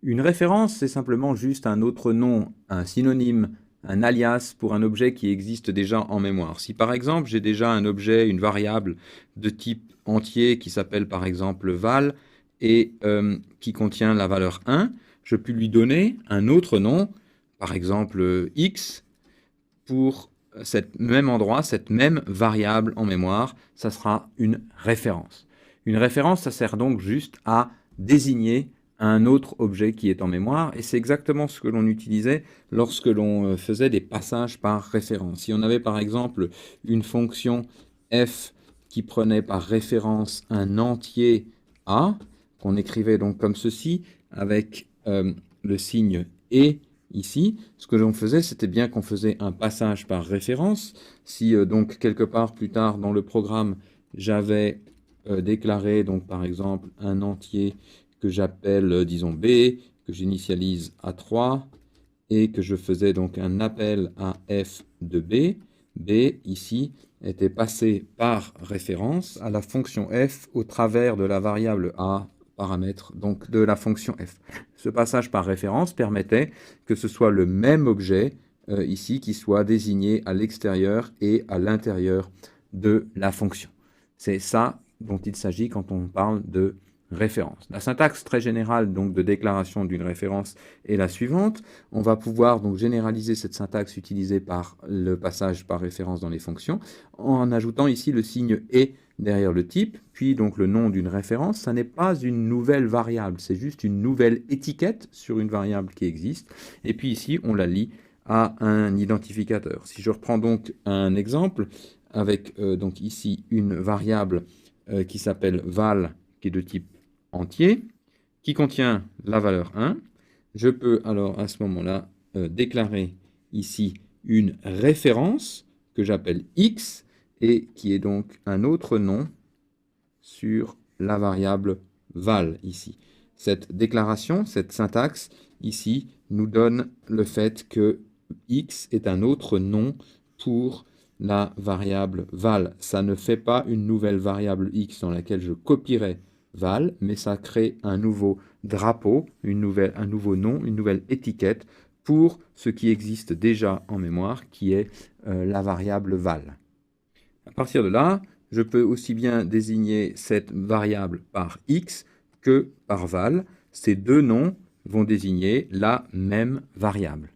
Une référence, c'est simplement juste un autre nom, un synonyme, un alias pour un objet qui existe déjà en mémoire. Si par exemple j'ai déjà un objet, une variable de type entier qui s'appelle par exemple val et qui contient la valeur 1, je peux lui donner un autre nom, par exemple x, pour cet même endroit, cette même variable en mémoire, ça sera une référence. Une référence, ça sert donc juste à désigner un autre objet qui est en mémoire, et c'est exactement ce que l'on utilisait lorsque l'on faisait des passages par référence. Si on avait par exemple une fonction f qui prenait par référence un entier a, qu'on écrivait donc comme ceci, avec le signe et ici, ce que l'on faisait, c'était bien qu'on faisait un passage par référence. Si donc quelque part plus tard dans le programme, j'avais déclaré donc par exemple un entier que j'appelle, disons B, que j'initialise à 3, et que je faisais donc un appel à f de B, B ici était passé par référence à la fonction f au travers de la variable a, paramètre donc de la fonction f. Ce passage par référence permettait que ce soit le même objet ici qui soit désigné à l'extérieur et à l'intérieur de la fonction. C'est ça dont il s'agit quand on parle de référence. La syntaxe très générale donc de déclaration d'une référence est la suivante. On va pouvoir donc généraliser cette syntaxe utilisée par le passage par référence dans les fonctions en ajoutant ici le signe « et » derrière le type, puis donc le nom d'une référence. Ça n'est pas une nouvelle variable, c'est juste une nouvelle étiquette sur une variable qui existe. Et puis ici, on la lie à un identificateur. Si je reprends donc un exemple avec donc ici une variable qui s'appelle val, qui est de type entier, qui contient la valeur 1, je peux alors à ce moment-là déclarer ici une référence que j'appelle x et qui est donc un autre nom sur la variable val ici. Cette déclaration, cette syntaxe ici nous donne le fait que x est un autre nom pour la variable val. Ça ne fait pas une nouvelle variable x dans laquelle je copierai val, mais ça crée un nouveau drapeau, un nouveau nom, une nouvelle étiquette pour ce qui existe déjà en mémoire, qui est la variable val. À partir de là, je peux aussi bien désigner cette variable par x que par val. Ces deux noms vont désigner la même variable.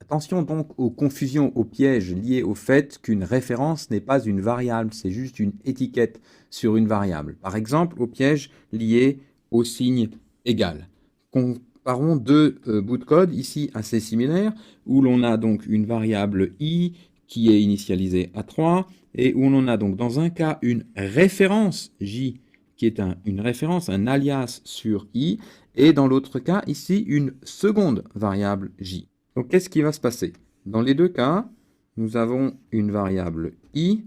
Attention donc aux confusions, aux pièges liés au fait qu'une référence n'est pas une variable, c'est juste une étiquette sur une variable. Par exemple, au piège lié au signe égal. Comparons deux bouts de code ici assez similaires, où l'on a donc une variable i qui est initialisée à 3, et où l'on a donc dans un cas une référence j qui est une référence, un alias sur i, et dans l'autre cas ici une seconde variable j. Donc, qu'est-ce qui va se passer? Dans les deux cas, nous avons une variable i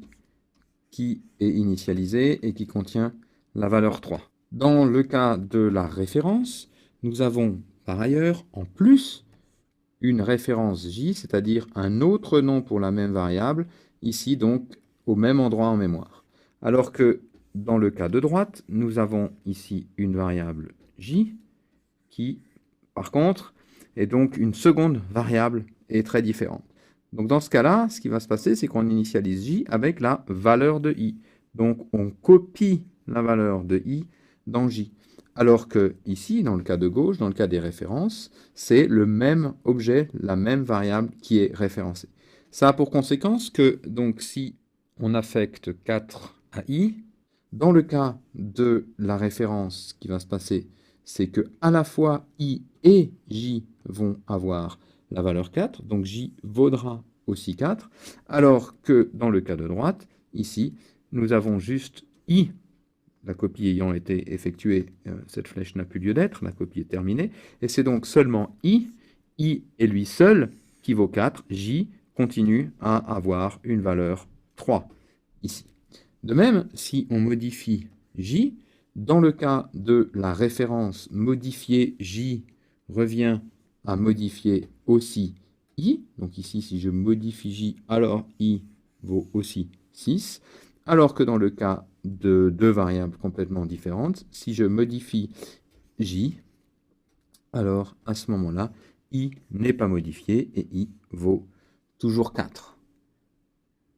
qui est initialisée et qui contient la valeur 3. Dans le cas de la référence, nous avons par ailleurs, en plus, une référence j, c'est-à-dire un autre nom pour la même variable, ici donc au même endroit en mémoire. Alors que dans le cas de droite, nous avons ici une variable j qui, par contre, est donc une seconde variable et très différente. Donc dans ce cas-là, ce qui va se passer, c'est qu'on initialise j avec la valeur de i. Donc on copie la valeur de i dans j. Alors que ici, dans le cas de gauche, dans le cas des références, c'est le même objet, la même variable qui est référencée. Ça a pour conséquence que, donc, si on affecte 4 à i, dans le cas de la référence, ce qui va se passer, c'est que à la fois i et j vont avoir la valeur 4, donc j vaudra aussi 4, alors que dans le cas de droite, ici, nous avons juste i, la copie ayant été effectuée, cette flèche n'a plus lieu d'être, la copie est terminée, et c'est donc seulement i est lui seul qui vaut 4, j continue à avoir une valeur 3 ici. De même, si on modifie j, dans le cas de la référence, modifier j revient à modifier aussi i. Donc ici, si je modifie j, alors i vaut aussi 6. Alors que dans le cas de deux variables complètement différentes, si je modifie j, alors à ce moment-là, i n'est pas modifié et i vaut toujours 4.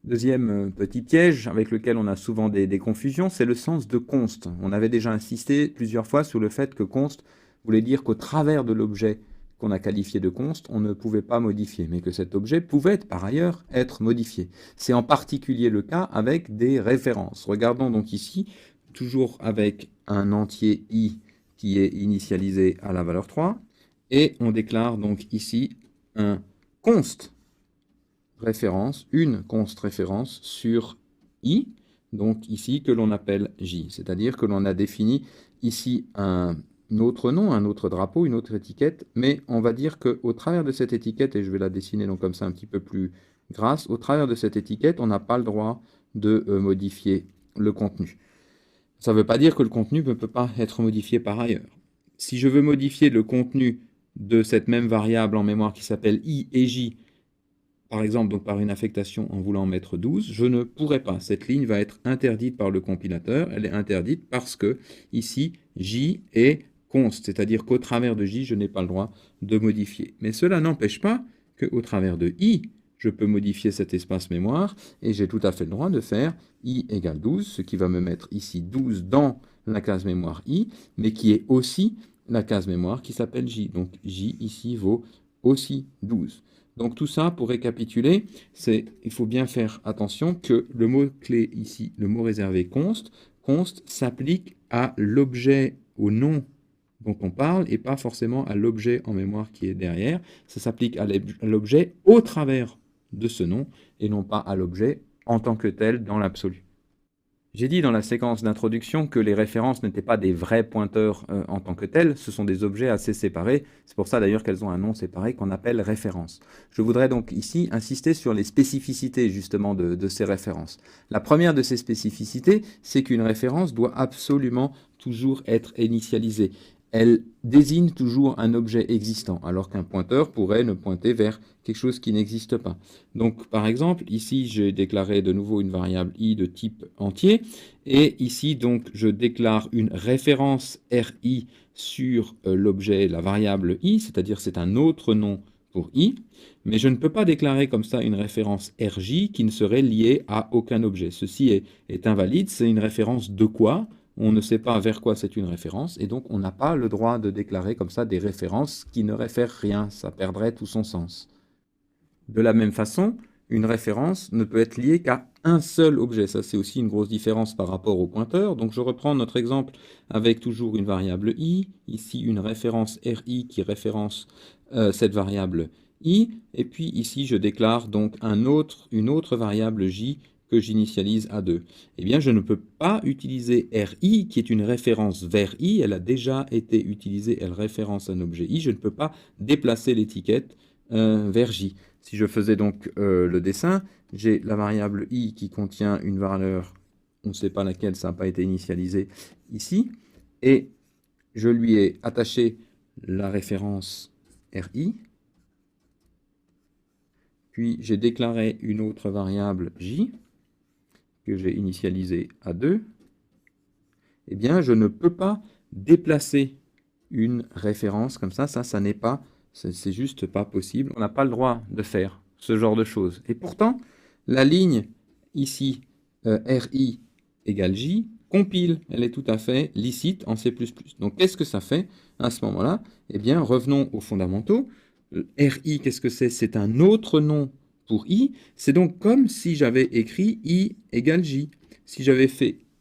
Deuxième petit piège avec lequel on a souvent des confusions, c'est le sens de const. On avait déjà insisté plusieurs fois sur le fait que const voulait dire qu'au travers de l'objet qu'on a qualifié de const, on ne pouvait pas modifier, mais que cet objet pouvait par ailleurs être modifié. C'est en particulier le cas avec des références. Regardons donc ici, toujours avec un entier i qui est initialisé à la valeur 3, et on déclare donc ici un const référence, une const référence sur i, donc ici que l'on appelle j, c'est-à-dire que l'on a défini ici un autre nom, un autre drapeau, une autre étiquette, mais on va dire qu'au travers de cette étiquette, et je vais la dessiner donc comme ça un petit peu plus grasse, au travers de cette étiquette, on n'a pas le droit de modifier le contenu. Ça ne veut pas dire que le contenu ne peut pas être modifié par ailleurs. Si je veux modifier le contenu de cette même variable en mémoire qui s'appelle i et j, par exemple, donc par une affectation en voulant mettre 12, je ne pourrais pas. Cette ligne va être interdite par le compilateur. Elle est interdite parce que, ici, j est const, c'est-à-dire qu'au travers de j, je n'ai pas le droit de modifier. Mais cela n'empêche pas qu'au travers de i, je peux modifier cet espace mémoire, et j'ai tout à fait le droit de faire i égale 12, ce qui va me mettre ici 12 dans la case mémoire i, mais qui est aussi la case mémoire qui s'appelle j. Donc j ici vaut aussi 12. Donc tout ça, pour récapituler, il faut bien faire attention que le mot-clé ici, le mot réservé const s'applique à l'objet, au nom dont on parle, et pas forcément à l'objet en mémoire qui est derrière. Ça s'applique à l'objet au travers de ce nom, et non pas à l'objet en tant que tel dans l'absolu. J'ai dit dans la séquence d'introduction que les références n'étaient pas des vrais pointeurs en tant que tels, ce sont des objets assez séparés. C'est pour ça d'ailleurs qu'elles ont un nom séparé qu'on appelle références. Je voudrais donc ici insister sur les spécificités justement de ces références. La première de ces spécificités, c'est qu'une référence doit absolument toujours être initialisée. Elle désigne toujours un objet existant, alors qu'un pointeur pourrait ne pointer vers quelque chose qui n'existe pas. Donc, par exemple, ici, j'ai déclaré de nouveau une variable i de type entier, et ici, donc, je déclare une référence ri sur l'objet, la variable i, c'est-à-dire c'est un autre nom pour i, mais je ne peux pas déclarer comme ça une référence rj qui ne serait liée à aucun objet. Ceci est invalide, c'est une référence de quoi ? On ne sait pas vers quoi c'est une référence, et donc on n'a pas le droit de déclarer comme ça des références qui ne réfèrent rien, ça perdrait tout son sens. De la même façon, une référence ne peut être liée qu'à un seul objet. Ça, c'est aussi une grosse différence par rapport au pointeur. Donc je reprends notre exemple avec toujours une variable i, ici une référence ri qui référence cette variable i, et puis ici je déclare donc une autre variable j que j'initialise à 2. Eh bien, je ne peux pas utiliser RI, qui est une référence vers I, elle a déjà été utilisée, elle référence un objet I, je ne peux pas déplacer l'étiquette vers J. Si je faisais donc le dessin, j'ai la variable I qui contient une valeur, on ne sait pas laquelle, ça n'a pas été initialisé ici, et je lui ai attaché la référence RI, puis j'ai déclaré une autre variable J, que j'ai initialisé à 2, eh bien, je ne peux pas déplacer une référence comme ça. Ça n'est pas, c'est juste pas possible. On n'a pas le droit de faire ce genre de choses. Et pourtant, la ligne ici, RI égale J, compile. Elle est tout à fait licite en C++. Donc, qu'est-ce que ça fait à ce moment-là? Eh bien, revenons aux fondamentaux. RI, qu'est-ce que c'est? C'est un autre nom pour i, c'est donc comme si j'avais écrit i égale j. Si j'avais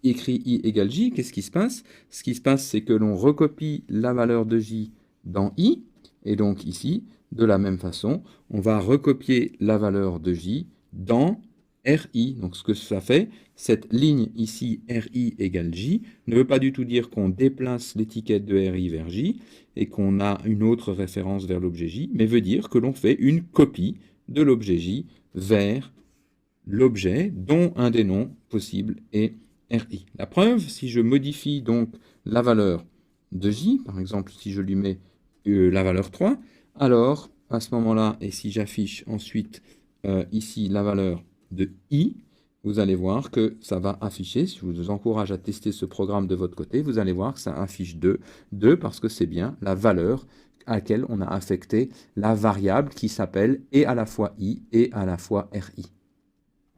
écrit i égale j, qu'est-ce qui se passe? Ce qui se passe, c'est que l'on recopie la valeur de j dans i, et donc ici, de la même façon, on va recopier la valeur de j dans ri. Donc ce que ça fait, cette ligne ici, ri égale j, ne veut pas du tout dire qu'on déplace l'étiquette de ri vers j, et qu'on a une autre référence vers l'objet j, mais veut dire que l'on fait une copie de l'objet j vers l'objet dont un des noms possibles est ri. La preuve, si je modifie donc la valeur de j, par exemple si je lui mets la valeur 3, alors à ce moment-là, et si j'affiche ensuite ici la valeur de i, vous allez voir que ça va afficher, si je vous encourage à tester ce programme de votre côté, vous allez voir que ça affiche 2 parce que c'est bien la valeur à laquelle on a affecté la variable qui s'appelle et à la fois i et à la fois ri.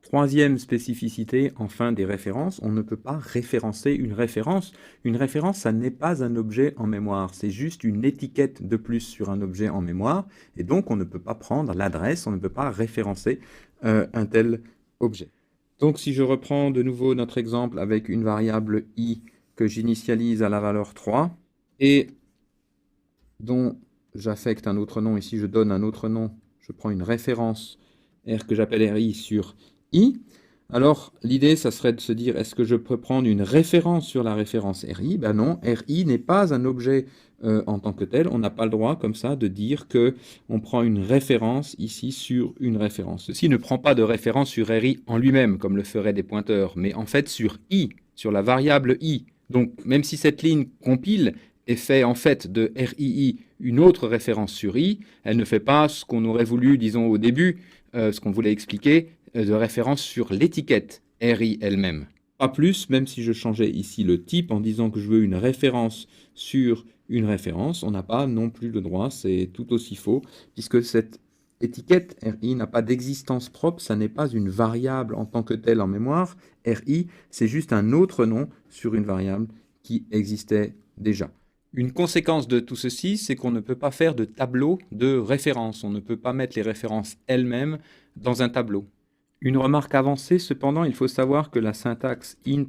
Troisième spécificité, enfin, des références, on ne peut pas référencer une référence. Une référence, ça n'est pas un objet en mémoire, c'est juste une étiquette de plus sur un objet en mémoire, et donc on ne peut pas prendre l'adresse, on ne peut pas référencer un tel objet. Donc si je reprends de nouveau notre exemple avec une variable i que j'initialise à la valeur 3, et dont j'affecte un autre nom, ici je donne un autre nom, je prends une référence R que j'appelle RI sur I, alors l'idée ça serait de se dire est-ce que je peux prendre une référence sur la référence RI? Ben non, RI n'est pas un objet en tant que tel, on n'a pas le droit comme ça de dire que on prend une référence ici sur une référence. Ceci ne prend pas de référence sur RI en lui-même comme le feraient des pointeurs, mais en fait sur I, sur la variable I. Donc même si cette ligne compile et fait en fait de RII une autre référence sur I, elle ne fait pas ce qu'on aurait voulu, disons au début, ce qu'on voulait expliquer, de référence sur l'étiquette RI elle-même. Pas plus, même si je changeais ici le type en disant que je veux une référence sur une référence, on n'a pas non plus le droit, c'est tout aussi faux, puisque cette étiquette RI n'a pas d'existence propre, ça n'est pas une variable en tant que telle en mémoire. RI, c'est juste un autre nom sur une variable qui existait déjà. Une conséquence de tout ceci, c'est qu'on ne peut pas faire de tableau de référence. On ne peut pas mettre les références elles-mêmes dans un tableau. Une remarque avancée, cependant, il faut savoir que la syntaxe int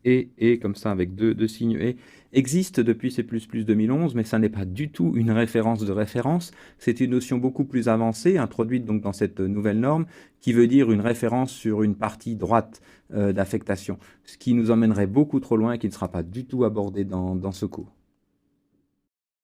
et comme ça avec deux signes et existe depuis C++ 2011, mais ça n'est pas du tout une référence de référence. C'est une notion beaucoup plus avancée, introduite donc dans cette nouvelle norme, qui veut dire une référence sur une partie droite d'affectation, ce qui nous emmènerait beaucoup trop loin et qui ne sera pas du tout abordé dans ce cours.